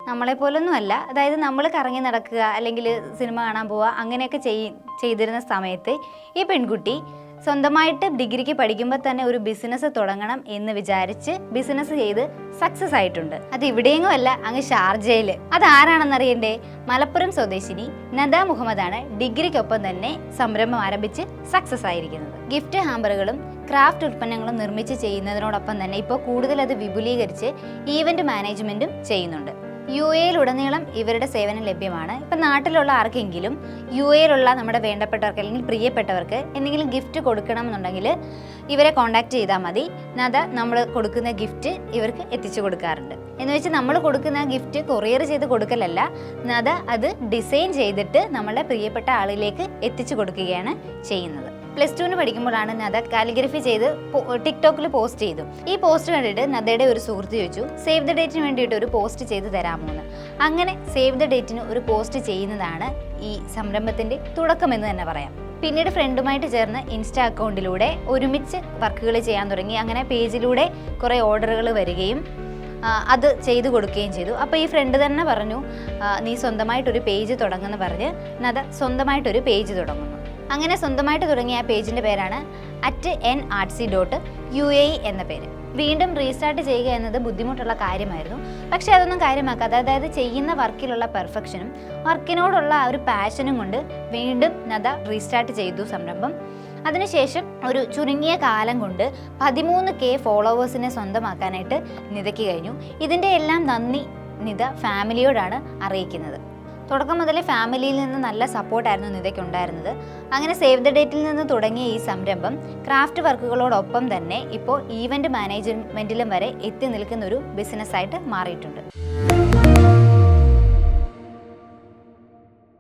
നമ്മളെപ്പോലൊന്നും അല്ല. അതായത് നമ്മൾ കറങ്ങി നടക്കുക അല്ലെങ്കിൽ സിനിമ കാണാൻ പോവുക അങ്ങനെയൊക്കെ ചെയ്തിരുന്ന സമയത്ത് ഈ പെൺകുട്ടി സ്വന്തമായിട്ട് ഡിഗ്രിക്ക് പഠിക്കുമ്പോൾ തന്നെ ഒരു ബിസിനസ് തുടങ്ങണം എന്ന് വിചാരിച്ച് ബിസിനസ് ചെയ്ത് സക്സസ് ആയിട്ടുണ്ട്. അത് ഇവിടെയെങ്കിലും അല്ല, അങ്ങ് ഷാർജയിൽ. അതാരാണെന്നറിയണ്ടേ? മലപ്പുറം സ്വദേശിനി നദ മുഹമ്മദാണ് ഡിഗ്രിക്കൊപ്പം തന്നെ സംരംഭം ആരംഭിച്ച് സക്സസ് ആയിരിക്കുന്നത്. ഗിഫ്റ്റ് ഹാമ്പറുകളും ക്രാഫ്റ്റ് ഉൽപ്പന്നങ്ങളും നിർമ്മിച്ച് ചെയ്യുന്നതിനോടൊപ്പം തന്നെ ഇപ്പോൾ കൂടുതൽ അത് വിപുലീകരിച്ച് ഈവന്റ് മാനേജ്മെന്റും ചെയ്യുന്നുണ്ട്. UAE-യിലുടനീളം ഇവരുടെ സേവനം ലഭ്യമാണ്. ഇപ്പം നാട്ടിലുള്ള ആർക്കെങ്കിലും UAE-യിലുള്ള നമ്മുടെ വേണ്ടപ്പെട്ടവർക്ക് അല്ലെങ്കിൽ പ്രിയപ്പെട്ടവർക്ക് എന്തെങ്കിലും ഗിഫ്റ്റ് കൊടുക്കണം എന്നുണ്ടെങ്കിൽ ഇവരെ കോൺടാക്ട് ചെയ്താൽ മതി. നദ നമ്മൾ കൊടുക്കുന്ന ഗിഫ്റ്റ് ഇവർക്ക് എത്തിച്ചു കൊടുക്കാറുണ്ട്. എന്ന് വെച്ച് നമ്മൾ കൊടുക്കുന്ന ഗിഫ്റ്റ് കൊറിയർ ചെയ്ത് കൊടുക്കലല്ല, നദ അത് ഡിസൈൻ ചെയ്തിട്ട് നമ്മളുടെ പ്രിയപ്പെട്ട ആളിലേക്ക് എത്തിച്ചു കൊടുക്കുകയാണ് ചെയ്യുന്നത്. +2 പഠിക്കുമ്പോഴാണ് നദ കാലിഗ്രഫി ചെയ്ത് ടിക്ടോക്കിൽ പോസ്റ്റ് ചെയ്തു. ഈ പോസ്റ്റ് കണ്ടിട്ട് നദയുടെ ഒരു സുഹൃത്ത് ചോദിച്ചു, സേവ് ദ ഡേറ്റിന് വേണ്ടിയിട്ട് ഒരു പോസ്റ്റ് ചെയ്ത് തരാമോ എന്ന്. അങ്ങനെ സേവ് ദ ഡേറ്റിന് ഒരു പോസ്റ്റ് ചെയ്യുന്നതാണ് ഈ സംരംഭത്തിൻ്റെ തുടക്കമെന്ന് തന്നെ പറയാം. പിന്നീട് ഫ്രണ്ടുമായിട്ട് ചേർന്ന് ഇൻസ്റ്റാ അക്കൗണ്ടിലൂടെ ഒരുമിച്ച് വർക്കുകൾ ചെയ്യാൻ തുടങ്ങി. അങ്ങനെ പേജിലൂടെ കുറേ ഓർഡറുകൾ വരികയും അത് ചെയ്തു കൊടുക്കുകയും ചെയ്തു. അപ്പോൾ ഈ ഫ്രണ്ട് തന്നെ പറഞ്ഞു, നീ സ്വന്തമായിട്ടൊരു പേജ് തുടങ്ങുമെന്ന് പറഞ്ഞ് നദ സ്വന്തമായിട്ടൊരു പേജ് തുടങ്ങുന്നു. അങ്ങനെ സ്വന്തമായിട്ട് തുടങ്ങിയ ആ പേജിൻ്റെ പേരാണ് @nartsy.UAE എന്ന പേര്. വീണ്ടും റീസ്റ്റാർട്ട് ചെയ്യുക എന്നത് ബുദ്ധിമുട്ടുള്ള കാര്യമായിരുന്നു. പക്ഷേ അതൊന്നും കാര്യമാക്കാതെ, അതായത് ചെയ്യുന്ന വർക്കിലുള്ള പെർഫെക്ഷനും വർക്കിനോടുള്ള ആ ഒരു പാഷനും കൊണ്ട് വീണ്ടും നദ റീസ്റ്റാർട്ട് ചെയ്തു സംരംഭം. അതിനുശേഷം ഒരു ചുരുങ്ങിയ കാലം കൊണ്ട് 13K ഫോളോവേഴ്സിനെ സ്വന്തമാക്കാനായിട്ട് നിതയ്ക്ക് കഴിഞ്ഞു. ഇതിൻ്റെ എല്ലാം നന്ദി നിത ഫാമിലിയോടാണ് അറിയിക്കുന്നത്. തുടക്കം മുതലേ ഫാമിലിയിൽ നിന്ന് നല്ല സപ്പോർട്ടായിരുന്നു നിതയ്ക്ക് ഉണ്ടായിരുന്നത്. അങ്ങനെ സേവ് ദ ഡേറ്റിൽ നിന്ന് തുടങ്ങിയ ഈ സംരംഭം ക്രാഫ്റ്റ് വർക്കുകളോടൊപ്പം തന്നെ ഇപ്പോൾ ഈവൻറ്റ് മാനേജ്മെൻറ്റിലും വരെ എത്തി നിൽക്കുന്ന ഒരു ബിസിനസ്സായിട്ട് മാറിയിട്ടുണ്ട്.